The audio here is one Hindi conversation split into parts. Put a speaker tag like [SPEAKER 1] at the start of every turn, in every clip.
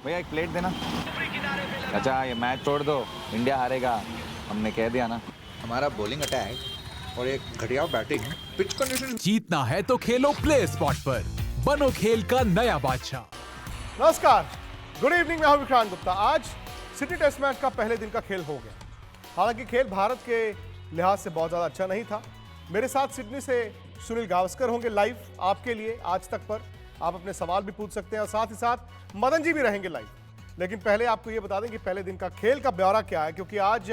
[SPEAKER 1] भैया एक प्लेट देना। अच्छा ये मैच छोड़ दो, इंडिया हारेगा, हमने कह दिया ना।
[SPEAKER 2] हमारा बॉलिंग अटैक और एक घटिया बैटिंग, पिच कंडीशन।
[SPEAKER 3] जीतना है तो खेलो प्ले स्पॉट पर, बनो खेल का नया बादशाह।
[SPEAKER 4] नमस्कार, गुड इवनिंग। मैं हूं विक्रांत गुप्ता। आज सिटी टेस्ट मैच का पहले दिन का खेल हो गया। हालांकि खेल भारत के लिहाज से बहुत ज़्यादा अच्छा नहीं था। मेरे साथ सिडनी से सुनील गावस्कर होंगे लाइव आपके लिए आज तक पर। आप अपने सवाल भी पूछ सकते हैं और साथ ही साथ मदन जी भी रहेंगे लाइव। लेकिन पहले आपको ये बता दें कि पहले दिन का खेल का ब्यौरा क्या है, क्योंकि आज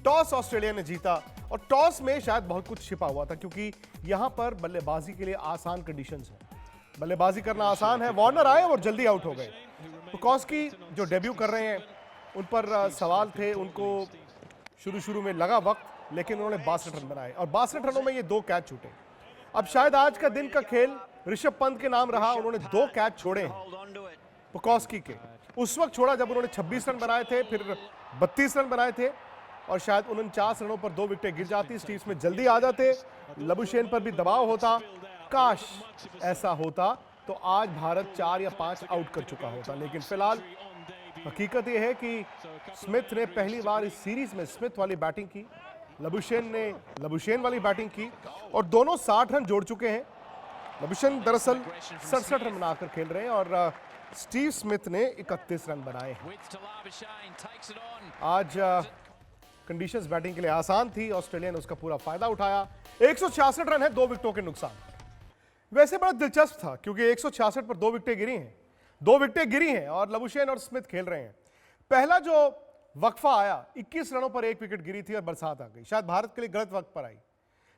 [SPEAKER 4] टॉस ऑस्ट्रेलिया ने जीता और टॉस में शायद बहुत कुछ छिपा हुआ था, क्योंकि यहाँ पर बल्लेबाजी के लिए आसान कंडीशंस हैं। बल्लेबाजी करना आसान है। वार्नर आए और जल्दी आउट हो गए। पुकॉस्की जो डेब्यू कर रहे हैं उन पर सवाल थे। उनको शुरू में लगा वक्त, लेकिन उन्होंने 62 रन बनाए और 62 रनों में ये 2 कैच छूटे। अब शायद आज का दिन का खेल ऋषभ पंत के नाम रहा। उन्होंने 2 कैच छोड़े हैं पुकॉस्की के। उस वक्त छोड़ा जब उन्होंने 26 रन बनाए थे, फिर 32 रन बनाए थे और शायद 49 रनों पर 2 विकेटें गिर जाती। स्टीव स्मिथ जल्दी आ जाते, लबुशेन पर भी दबाव होता। काश ऐसा होता तो आज भारत 4 या 5 आउट कर चुका होता। लेकिन फिलहाल हकीकत यह है कि स्मिथ ने पहली बार इस सीरीज में स्मिथ वाली बैटिंग की, लबुशेन ने लबुशेन वाली बैटिंग की और दोनों 60 रन जोड़ चुके हैं। लबुशेन दरअसल 67 रन बनाकर खेल रहे हैं और स्टीव स्मिथ ने 31 रन बनाए हैं। आज कंडीशंस बैटिंग के लिए आसान थी। ऑस्ट्रेलिया ने उसका पूरा फायदा उठाया। 166 रन है 2 विकेटों के नुकसान। वैसे बड़ा दिलचस्प था क्योंकि 166 पर 2 विकेटें गिरी हैं। 2 विकेटें गिरी हैं और लबुशेन और स्मिथ खेल रहे हैं। पहला जो वक्फा आया 21 रनों पर 1 विकेट गिरी थी और बरसात आ गई। शायद भारत के लिए गलत वक्त पर आई,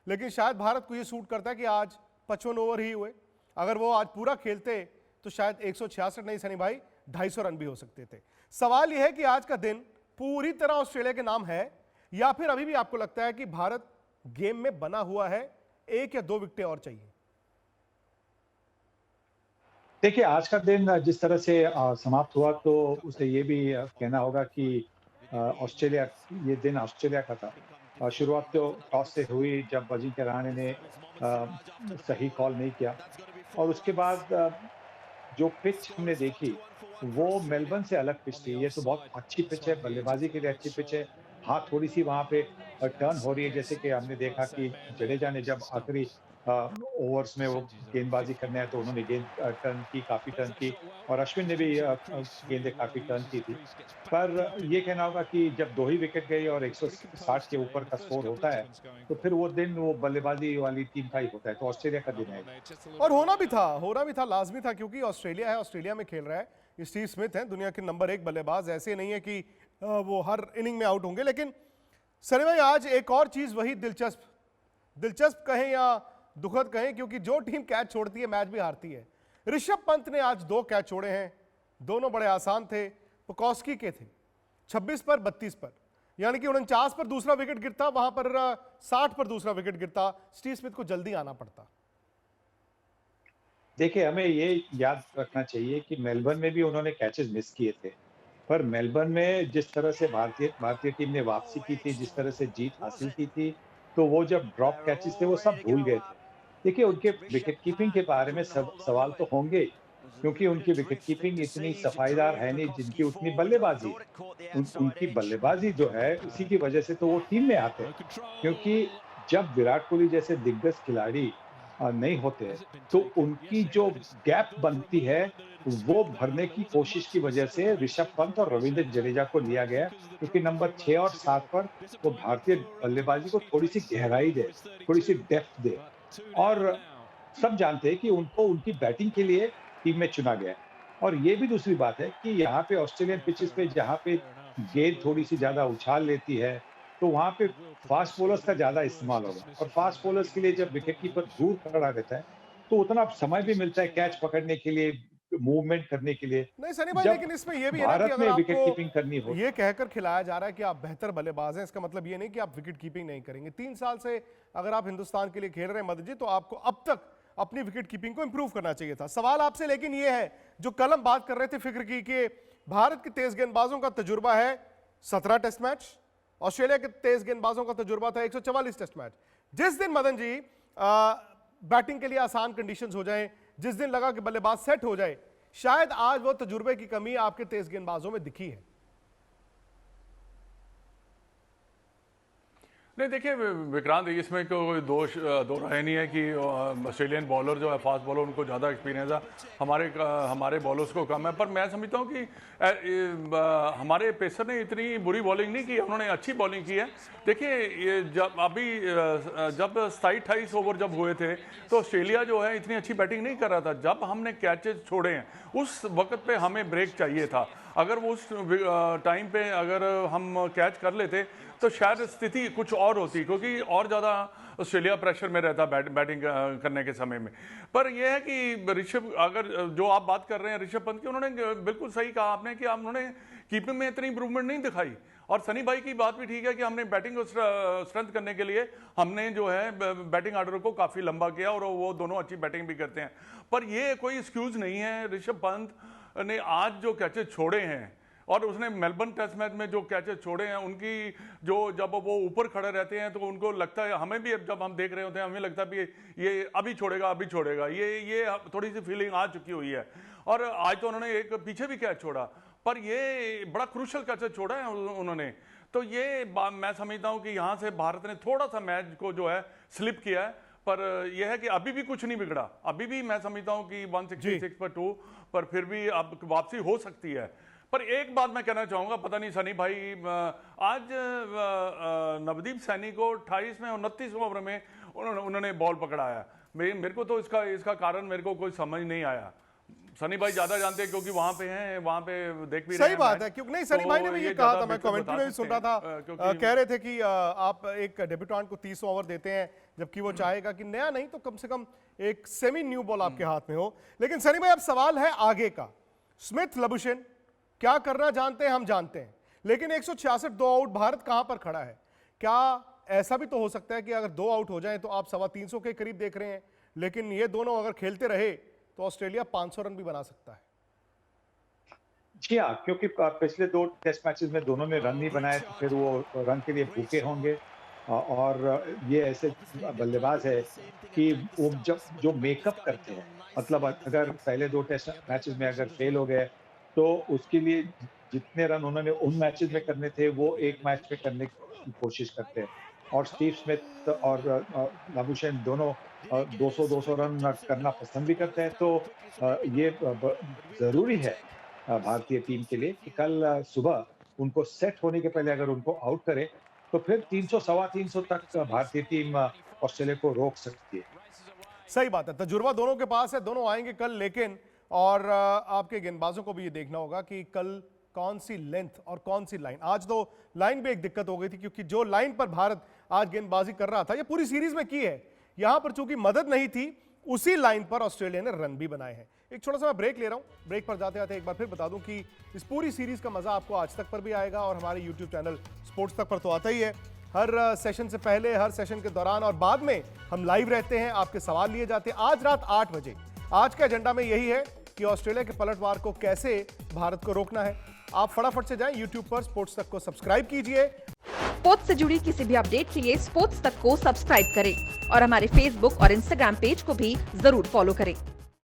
[SPEAKER 4] लेकिन शायद भारत को यह सूट करता है कि आज 55 ओवर ही हुए। अगर वो आज पूरा खेलते तो शायद 166 नहीं सनी भाई 250 रन भी हो सकते थे। सवाल यह है कि आज का दिन पूरी तरह ऑस्ट्रेलिया के नाम है या फिर अभी भी आपको लगता है कि भारत गेम में बना हुआ है, 1 या 2 विकेटें और चाहिए?
[SPEAKER 5] देखिए, आज का दिन जिस तरह से समाप्त हुआ तो उसे ये भी कहना होगा कि ऑस्ट्रेलिया ये दिन ऑस्ट्रेलिया का था। शुरुआत तो टॉस से हुई जब अजिंक्य रहाणे ने सही कॉल नहीं किया और उसके बाद जो पिच हमने देखी वो मेलबर्न से अलग पिच थी। ये तो बहुत अच्छी पिच है, बल्लेबाजी के लिए अच्छी पिच है। हाँ, थोड़ी-सी वहाँ पे टर्न हो रही है, जैसे कि हमने देखा कि जडेजा ने जब आखिरी ओवर्स में वो गेंदबाजी करने आए तो उन्होंने गेंद टर्न की, काफ़ी टर्न की और अश्विन ने भी गेंदें काफ़ी टर्न की थी। पर ये कहना होगा कि जब 2 ही विकेट गए और 160 के ऊपर का स्कोर होता है, तो फिर वो दिन वो बल्लेबाजी वाली टीम का ही होता है। तो ऑस्ट्रेलिया का दिन है
[SPEAKER 4] और होना भी था, लाजमी था, क्योंकि ऑस्ट्रेलिया है, ऑस्ट्रेलिया में खेल रहा है। स्टीव स्मिथ हैं, दुनिया के नंबर 1 बल्लेबाज। ऐसे नहीं है कि वो हर इनिंग में आउट होंगे। लेकिन सनी भाई आज एक और चीज वही दिलचस्प कहें या दुखद कहें, क्योंकि जो टीम कैच छोड़ती है मैच भी हारती है। ऋषभ पंत ने आज 2 कैच छोड़े हैं, दोनों बड़े आसान थे। पुकॉस्की के थे 26 पर 32 पर, यानी कि 49 पर दूसरा विकेट गिरता, वहां पर 60 पर दूसरा विकेट गिरता। स्टीव स्मिथ को जल्दी आना पड़ता।
[SPEAKER 5] देखिए, हमें ये याद रखना चाहिए कि मेलबर्न में भी उन्होंने कैचेस मिस किए थे, पर मेलबर्न में जिस तरह से भारतीय टीम ने वापसी की थी, जिस तरह से जीत हासिल की थी, तो वो जब ड्रॉप कैचेस थे वो सब भूल गए थे। देखिए, उनके विकेट कीपिंग के बारे में सब सवाल तो होंगे ही, क्योंकि उनकी विकेट कीपिंग इतनी सफाईदार है नहीं जिनकी उतनी बल्लेबाजी है। उनकी बल्लेबाजी जो है उसी की वजह से तो वो टीम में आते हैं, क्योंकि जब विराट कोहली जैसे दिग्गज खिलाड़ी नहीं होते हैं, तो उनकी जो गैप बनती है वो भरने की कोशिश की वजह से ऋषभ पंत और रविंद्र जडेजा को लिया गया, क्योंकि नंबर 6 और 7 पर वो भारतीय बल्लेबाजी को थोड़ी-सी गहराई दे, थोड़ी-सी डेप्थ दे और सब जानते हैं कि उनको उनकी बैटिंग के लिए टीम में चुना गया है। और ये भी दूसरी बात है कि यहाँ पे ऑस्ट्रेलियन पिचेस पे जहाँ पे गेंद थोड़ी-सी ज़्यादा उछाल लेती है, तो वहाँ पे फास्ट बॉलर्स का ज़्यादा इस्तेमाल होगा और फास्ट बॉलर्स के लिए जब विकेटकीपर दूर खड़ा रहता है, तो उतना समय भी मिलता है कैच पकड़ने के लिए, मूवमेंट करने के लिए।
[SPEAKER 4] नहीं सनी भाई,
[SPEAKER 5] जब
[SPEAKER 4] लेकिन इसमें यह भी है ना कि
[SPEAKER 5] भारत
[SPEAKER 4] अगर
[SPEAKER 5] में विकेट कीपिंग
[SPEAKER 4] आपको
[SPEAKER 5] करनी हो,
[SPEAKER 4] ये कहकर खिलाया जा रहा है कि आप बेहतर बल्लेबाज हैं, इसका मतलब ये नहीं कि आप विकेट कीपिंग नहीं करेंगे। 3 साल से अगर आप हिंदुस्तान के लिए खेल रहे हैं मदन जी, तो आपको अब तक अपनी विकेट कीपिंग को इंप्रूव करना चाहिए था। सवाल आपसे लेकिन ये है, जो कल हम बात कर रहे थे फिक्र की, कि भारत के तेज गेंदबाजों का तजुर्बा है 17 टेस्ट मैच, ऑस्ट्रेलिया के तेज गेंदबाजों का तजुर्बा था 144 टेस्ट मैच। जिस दिन मदन जी बैटिंग के लिए आसान कंडीशंस हो जाएं, जिस दिन लगा कि बल्लेबाज सेट हो जाए, शायद आज वो तजुर्बे की कमी आपके तेज गेंदबाजों में दिखी है।
[SPEAKER 6] नहीं देखिए विक्रांत, इसमें कोई दो राय नहीं है कि ऑस्ट्रेलियन बॉलर जो है फास्ट बॉलर उनको ज़्यादा एक्सपीरियंस है, हमारे बॉलर्स को कम है। पर मैं समझता हूँ कि हमारे पेसर ने इतनी बुरी बॉलिंग नहीं की, उन्होंने अच्छी बॉलिंग की है। देखिए ये जब 27-28 ओवर जब हुए थे तो ऑस्ट्रेलिया जो है इतनी अच्छी बैटिंग नहीं कर रहा था। जब हमने कैचेज छोड़े हैं उस वक्त पे हमें ब्रेक चाहिए था। अगर वो उस टाइम पे अगर हम कैच कर लेते तो शायद स्थिति कुछ और होती, क्योंकि और ज़्यादा ऑस्ट्रेलिया प्रेशर में रहता बैटिंग करने के समय में। पर यह है कि ऋषभ, अगर जो आप बात कर रहे हैं ऋषभ पंत की, उन्होंने बिल्कुल सही कहा आपने कि उन्होंने कीपिंग में इतनी इंप्रूवमेंट नहीं दिखाई। और सनी भाई की बात भी ठीक है कि हमने बैटिंग को स्ट्रेंथ करने के लिए हमने जो है बैटिंग ऑर्डर को काफ़ी लंबा किया और वो दोनों अच्छी बैटिंग भी करते हैं। पर ये कोई एक्सक्यूज़ नहीं है। ऋषभ पंत ने आज जो कैचेज छोड़े हैं और उसने मेलबर्न टेस्ट मैच में जो कैचेज छोड़े हैं, उनकी जो जब वो ऊपर खड़े रहते हैं तो उनको लगता है, हमें भी जब हम देख रहे होते हैं हमें लगता है कि ये अभी छोड़ेगा, ये थोड़ी सी फीलिंग आ चुकी हुई है। और आज तो उन्होंने एक पीछे भी कैच छोड़ा, पर ये बड़ा क्रूशल कैचेज छोड़ा है उन्होंने। तो ये मैं समझता हूँ कि यहाँ से भारत ने थोड़ा सा मैच को जो है स्लिप किया है। पर यह है कि अभी भी कुछ नहीं बिगड़ा, अभी भी मैं समझता हूँ कि 166 पर 2 पर फिर भी अब वापसी हो सकती है। पर एक बात मैं कहना चाहूँगा, पता नहीं सनी भाई, आज नवदीप सैनी को 28 में 29 ओवर में उन्होंने बॉल पकड़ाया। मेरे को तो इसका कारण मेरे को कोई समझ नहीं आया। सनी भाई ज्यादा जानते हैं क्योंकि वहां पे हैं, वहां पे देख भी रहे हैं।
[SPEAKER 4] सही बात है, क्योंकि नहीं सनी भाई ने भी ये कहा था, मैं कमेंट्री में भी सुन रहा था, कह रहे थे कि आप एक डेब्यूटेंट को 30 ओवर देते हैं जबकि वो चाहेगा कि नया नहीं तो कम से कम एक सेमी न्यू बॉल आपके हाथ में हो। लेकिन सनी भाई अब सवाल है आगे का। स्मिथ लबुशेन क्या करना जानते हैं, हम जानते हैं, लेकिन 166 2 आउट भारत कहां पर खड़ा है? क्या ऐसा भी तो हो सकता है कि अगर 2 आउट हो जाएं तो आप 325 के करीब देख रहे हैं, लेकिन ये दोनों अगर खेलते रहे तो ऑस्ट्रेलिया 500 रन भी बना सकता है।
[SPEAKER 5] जी हाँ, क्योंकि पिछले 2 टेस्ट मैचेस में दोनों ने रन नहीं बनाए, तो फिर वो रन के लिए भूखे होंगे। और ये ऐसे बल्लेबाज है कि वो जब जो मेकअप करते हैं, मतलब अगर पहले 2 टेस्ट मैचेस में अगर फेल हो गए तो उसके लिए जितने रन उन्होंने उन मैचेस में करने थे वो एक मैच में करने की कोशिश करते हैं। और स्टीव स्मिथ और लबुशेन दोनों 200 रन करना पसंद भी करते हैं। तो ये जरूरी है भारतीय टीम के लिए कि कल सुबह उनको सेट होने के पहले अगर उनको आउट करे तो फिर 300 सवा 300 तक भारतीय टीम ऑस्ट्रेलिया को रोक सकती है।
[SPEAKER 4] सही बात है, तजुर्बा दोनों के पास है, दोनों आएंगे कल। लेकिन और आपके गेंदबाजों को भी ये देखना होगा कि कल कौन सी लेंथ और कौन सी लाइन। आज तो लाइन में एक दिक्कत हो गई थी, क्योंकि जो लाइन पर भारत आज गेंदबाजी कर रहा था, ये पूरी सीरीज में की है, यहां पर चूंकि मदद नहीं थी, उसी लाइन पर ऑस्ट्रेलिया ने रन भी बनाए हैं। एक छोटा सा मैं ब्रेक ले रहा हूं। ब्रेक पर जाते जाते एक बार फिर बता दूं कि इस पूरी सीरीज का मजा आपको आज तक पर भी आएगा और हमारे यूट्यूब चैनल स्पोर्ट्स तक पर तो आता ही है। हर सेशन से पहले, हर सेशन के दौरान और बाद में हम लाइव रहते हैं, आपके सवाल लिए जाते हैं। आज रात 8 बजे आज के एजेंडा में यही है कि ऑस्ट्रेलिया के पलटवार को कैसे भारत को रोकना है। आप फटाफट से जाएं यूट्यूब पर स्पोर्ट्स तक को सब्सक्राइब कीजिए।
[SPEAKER 7] स्पोर्ट्स से जुड़ी किसी भी अपडेट के लिए स्पोर्ट्स तक को सब्सक्राइब करें और हमारे फेसबुक और इंस्टाग्राम पेज को भी जरूर फॉलो करें।